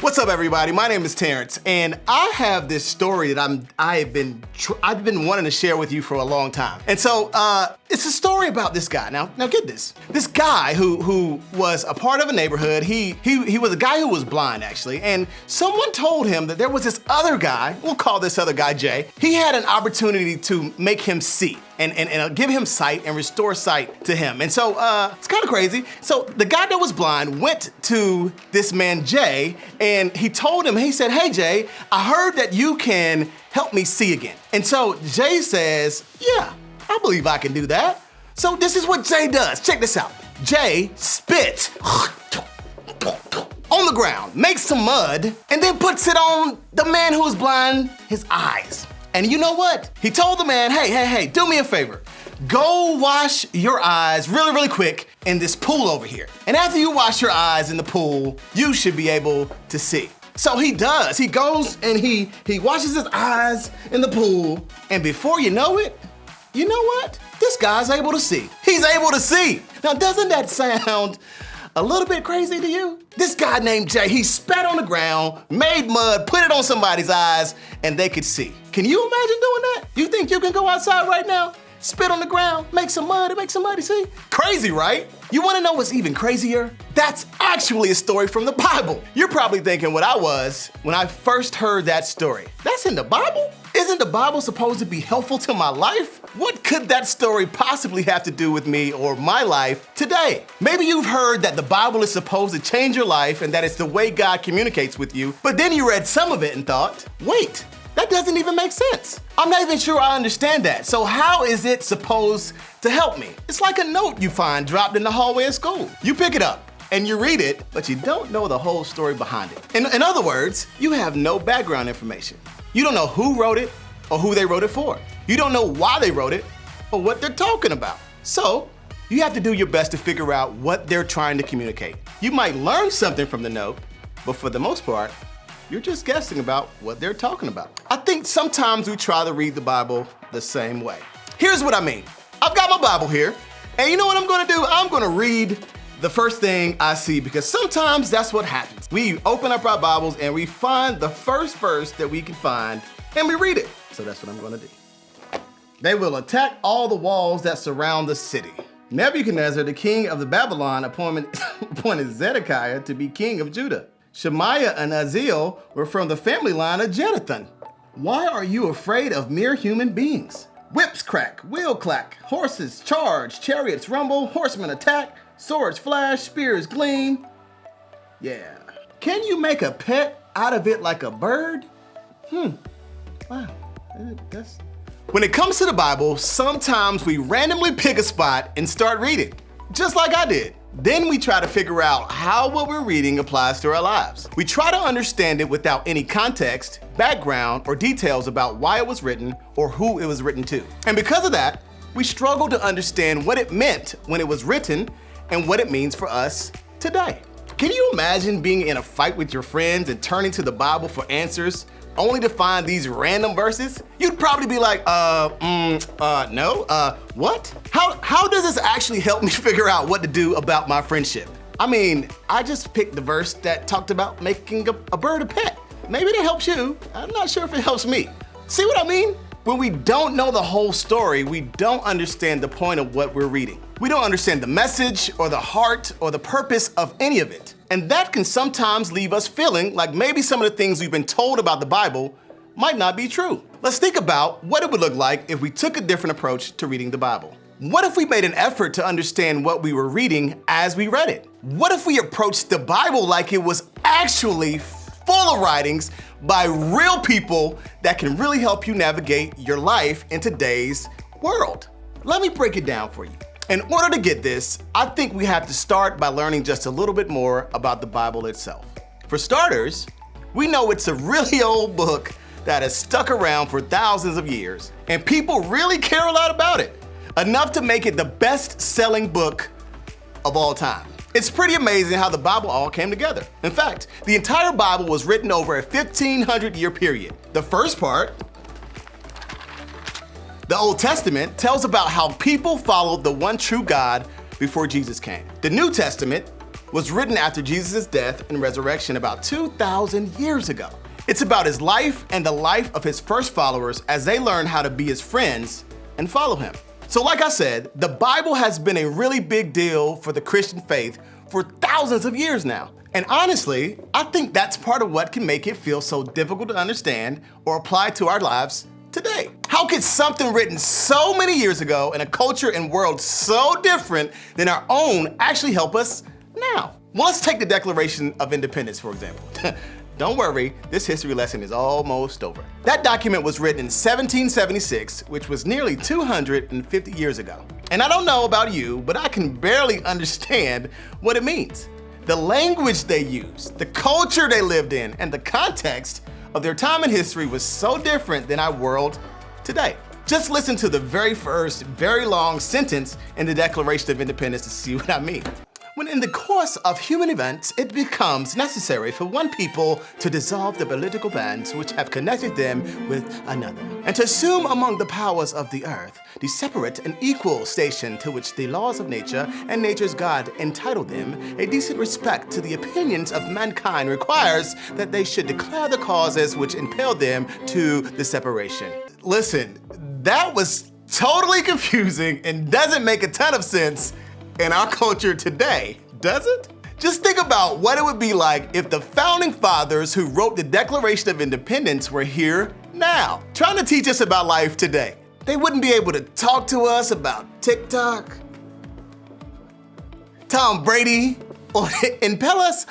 What's up, everybody? My name is Terrence, and I have this story that I've been wanting to share with you for a long time. And so it's a story about this guy. Now get this. This guy who was a part of a neighborhood. He was a guy who was blind, actually, and someone told him that there was this other guy. We'll call this other guy Jay. He had an opportunity to make him see and give him sight and restore sight to him. And so it's kind of crazy. So the guy that was blind went to this man Jay, and he told him, he said, "Hey Jay, I heard that you can help me see again." And so Jay says, "Yeah, I believe I can do that." So this is what Jay does. Check this out. Jay spits on the ground, makes some mud, and then puts it on the man who was blind, his eyes. And you know what? He told the man, hey, do me a favor. Go wash your eyes really quick in this pool over here. And after you wash your eyes in the pool, you should be able to see. So he does. He goes and he washes his eyes in the pool. And before you know it, you know what? This guy's able to see. He's able to see. Now, doesn't that sound a little bit crazy to you? This guy named Jay, he spat on the ground, made mud, put it on somebody's eyes, and they could see. Can you imagine doing that? You think you can go outside right now, spit on the ground, make some mud, and make somebody see? Crazy, right? You wanna know what's even crazier? That's actually a story from the Bible. You're probably thinking what I was when I first heard that story. That's in the Bible? Isn't the Bible supposed to be helpful to my life? What could that story possibly have to do with me or my life today? Maybe you've heard that the Bible is supposed to change your life and that it's the way God communicates with you, but then you read some of it and thought, wait, that doesn't even make sense. I'm not even sure I understand that. So how is it supposed to help me? It's like a note you find dropped in the hallway at school. You pick it up and you read it, but you don't know the whole story behind it. In other words, you have no background information. You don't know who wrote it or who they wrote it for. You don't know why they wrote it or what they're talking about. So you have to do your best to figure out what they're trying to communicate. You might learn something from the note, but for the most part, you're just guessing about what they're talking about. I think sometimes we try to read the Bible the same way. Here's what I mean. I've got my Bible here, and you know what I'm gonna do? I'm gonna read the first thing I see, because sometimes that's what happens. We open up our Bibles and we find the first verse that we can find and we read it. So that's what I'm gonna do. They will attack all the walls that surround the city. Nebuchadnezzar, the king of the Babylon, appointed Zedekiah to be king of Judah. Shemaiah and Aziel were from the family line of Jeduthun. Why are you afraid of mere human beings? Whips crack, wheel clack, horses charge, chariots rumble, horsemen attack, swords flash, spears gleam. Yeah. Can you make a pet out of it like a bird? Wow. When it comes to the Bible, sometimes we randomly pick a spot and start reading, just like I did. Then we try to figure out how what we're reading applies to our lives. We try to understand it without any context, background, or details about why it was written or who it was written to. And because of that, we struggle to understand what it meant when it was written and what it means for us today. Can you imagine being in a fight with your friends and turning to the Bible for answers only to find these random verses? You'd probably be like, no, what? How does this actually help me figure out what to do about my friendship? I mean, I just picked the verse that talked about making a bird a pet. Maybe that helps you. I'm not sure if it helps me. See what I mean? When we don't know the whole story, we don't understand the point of what we're reading. We don't understand the message or the heart or the purpose of any of it. And that can sometimes leave us feeling like maybe some of the things we've been told about the Bible might not be true. Let's think about what it would look like if we took a different approach to reading the Bible. What if we made an effort to understand what we were reading as we read it? What if we approached the Bible like it was actually full of writings by real people that can really help you navigate your life in today's world? Let me break it down for you. In order to get this, I think we have to start by learning just a little bit more about the Bible itself. For starters, we know it's a really old book that has stuck around for thousands of years, and people really care a lot about it, enough to make it the best-selling book of all time. It's pretty amazing how the Bible all came together. In fact, the entire Bible was written over a 1,500-year period. The first part, the Old Testament, tells about how people followed the one true God before Jesus came. The New Testament was written after Jesus' death and resurrection about 2,000 years ago. It's about his life and the life of his first followers as they learn how to be his friends and follow him. So like I said, the Bible has been a really big deal for the Christian faith for thousands of years now. And honestly, I think that's part of what can make it feel so difficult to understand or apply to our lives today. How could something written so many years ago in a culture and world so different than our own actually help us now? Well, let's take the Declaration of Independence, for example. Don't worry, this history lesson is almost over. That document was written in 1776, which was nearly 250 years ago. And I don't know about you, but I can barely understand what it means. The language they used, the culture they lived in, and the context of their time in history was so different than our world today. Just listen to the very first, very long sentence in the Declaration of Independence to see what I mean. When in the course of human events, it becomes necessary for one people to dissolve the political bands which have connected them with another, and to assume among the powers of the earth the separate and equal station to which the laws of nature and nature's God entitle them, a decent respect to the opinions of mankind requires that they should declare the causes which impel them to the separation. Listen, that was totally confusing and doesn't make a ton of sense in our culture today, does it? Just think about what it would be like if the founding fathers who wrote the Declaration of Independence were here now, trying to teach us about life today. They wouldn't be able to talk to us about TikTok, Tom Brady, or impel us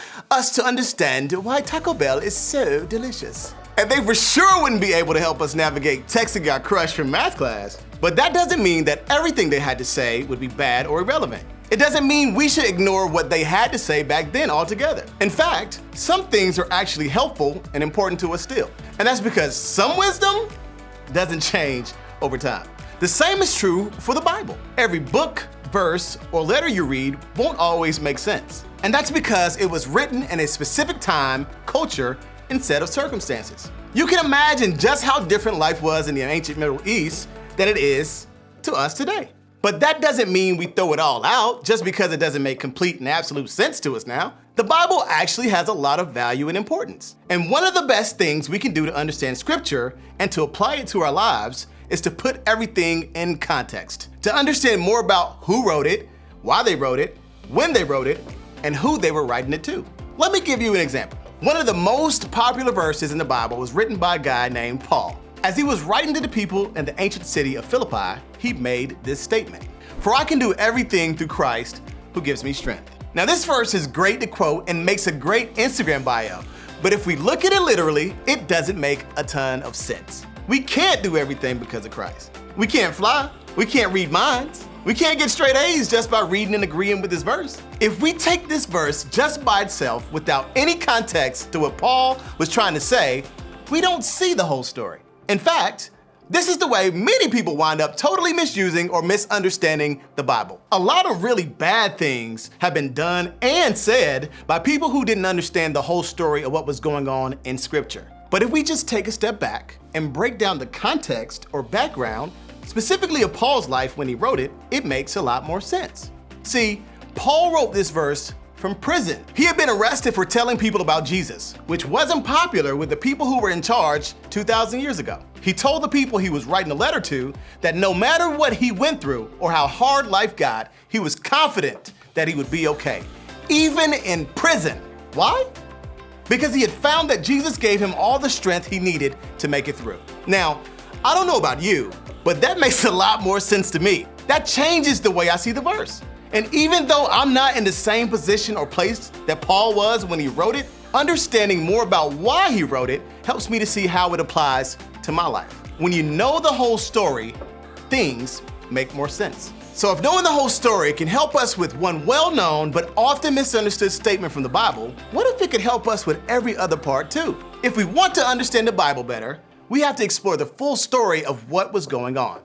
to understand why Taco Bell is so delicious. And they for sure wouldn't be able to help us navigate texting our crush from math class. But that doesn't mean that everything they had to say would be bad or irrelevant. It doesn't mean we should ignore what they had to say back then altogether. In fact, some things are actually helpful and important to us still. And that's because some wisdom doesn't change over time. The same is true for the Bible. Every book, verse, or letter you read won't always make sense. And that's because it was written in a specific time, culture, and set of circumstances. You can imagine just how different life was in the ancient Middle East than it is to us today. But that doesn't mean we throw it all out just because it doesn't make complete and absolute sense to us now. The Bible actually has a lot of value and importance. And one of the best things we can do to understand Scripture and to apply it to our lives is to put everything in context. To understand more about who wrote it, why they wrote it, when they wrote it, and who they were writing it to. Let me give you an example. One of the most popular verses in the Bible was written by a guy named Paul. As he was writing to the people in the ancient city of Philippi, he made this statement: "For I can do everything through Christ who gives me strength." Now this verse is great to quote and makes a great Instagram bio, but if we look at it literally, it doesn't make a ton of sense. We can't do everything because of Christ. We can't fly, we can't read minds, we can't get straight A's just by reading and agreeing with this verse. If we take this verse just by itself without any context to what Paul was trying to say, we don't see the whole story. In fact, this is the way many people wind up totally misusing or misunderstanding the Bible. A lot of really bad things have been done and said by people who didn't understand the whole story of what was going on in Scripture. But if we just take a step back and break down the context or background, specifically of Paul's life when he wrote it, it makes a lot more sense. See, Paul wrote this verse from prison. He had been arrested for telling people about Jesus, which wasn't popular with the people who were in charge 2,000 years ago. He told the people he was writing a letter to that no matter what he went through or how hard life got, he was confident that he would be okay, even in prison. Why? Because he had found that Jesus gave him all the strength he needed to make it through. Now, I don't know about you, but that makes a lot more sense to me. That changes the way I see the verse. And even though I'm not in the same position or place that Paul was when he wrote it, understanding more about why he wrote it helps me to see how it applies to my life. When you know the whole story, things make more sense. So if knowing the whole story can help us with one well-known but often misunderstood statement from the Bible, what if it could help us with every other part too? If we want to understand the Bible better, we have to explore the full story of what was going on.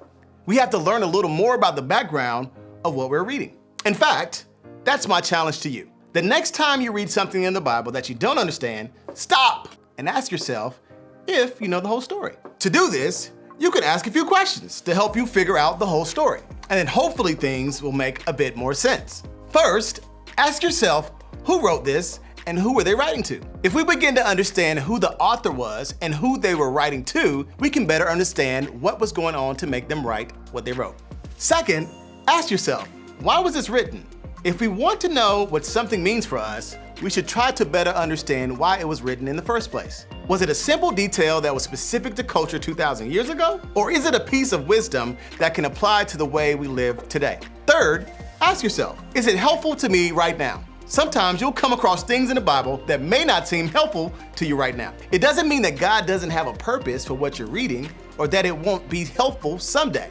We have to learn a little more about the background of what we're reading. In fact, that's my challenge to you. The next time you read something in the Bible that you don't understand, stop and ask yourself if you know the whole story. To do this, you can ask a few questions to help you figure out the whole story. And then hopefully things will make a bit more sense. First, ask yourself, Who wrote this and who were they writing to? If we begin to understand who the author was and who they were writing to, we can better understand what was going on to make them write what they wrote. Second, ask yourself, why was this written? If we want to know what something means for us, we should try to better understand why it was written in the first place. Was it a simple detail that was specific to culture 2,000 years ago? Or is it a piece of wisdom that can apply to the way we live today? Third, ask yourself, is it helpful to me right now? Sometimes you'll come across things in the Bible that may not seem helpful to you right now. It doesn't mean that God doesn't have a purpose for what you're reading or that it won't be helpful someday.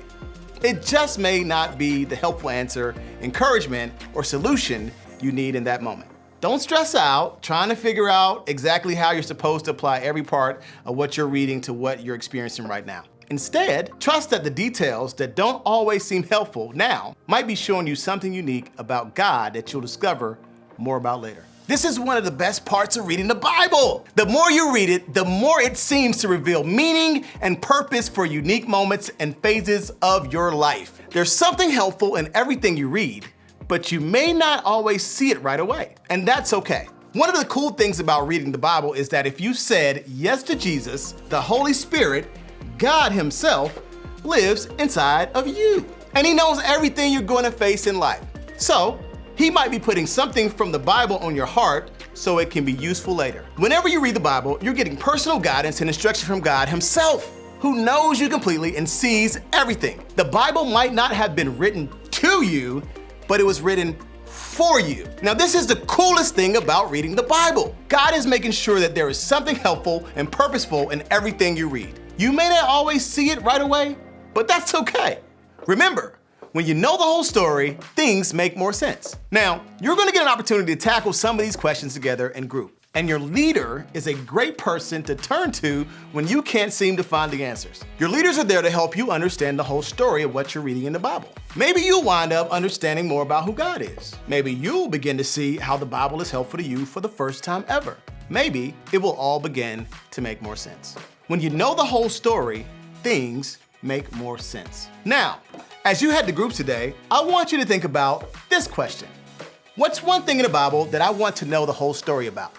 It just may not be the helpful answer, encouragement, or solution you need in that moment. Don't stress out trying to figure out exactly how you're supposed to apply every part of what you're reading to what you're experiencing right now. Instead, trust that the details that don't always seem helpful now might be showing you something unique about God that you'll discover more about later. This is one of the best parts of reading the Bible. The more you read it, the more it seems to reveal meaning and purpose for unique moments and phases of your life. There's something helpful in everything you read, but you may not always see it right away, and that's okay. One of the cool things about reading the Bible is that if you said yes to Jesus, the Holy Spirit, God Himself, lives inside of you. And He knows everything you're going to face in life. So, He might be putting something from the Bible on your heart so it can be useful later. Whenever you read the Bible, you're getting personal guidance and instruction from God Himself, who knows you completely and sees everything. The Bible might not have been written to you, but it was written for you. Now, this is the coolest thing about reading the Bible. God is making sure that there is something helpful and purposeful in everything you read. You may not always see it right away, but that's okay. Remember, when you know the whole story, things make more sense. Now, you're gonna get an opportunity to tackle some of these questions together in group. And your leader is a great person to turn to when you can't seem to find the answers. Your leaders are there to help you understand the whole story of what you're reading in the Bible. Maybe you'll wind up understanding more about who God is. Maybe you'll begin to see how the Bible is helpful to you for the first time ever. Maybe it will all begin to make more sense. When you know the whole story, things make more sense. Now, as you head to groups today, I want you to think about this question. What's one thing in the Bible that I want to know the whole story about?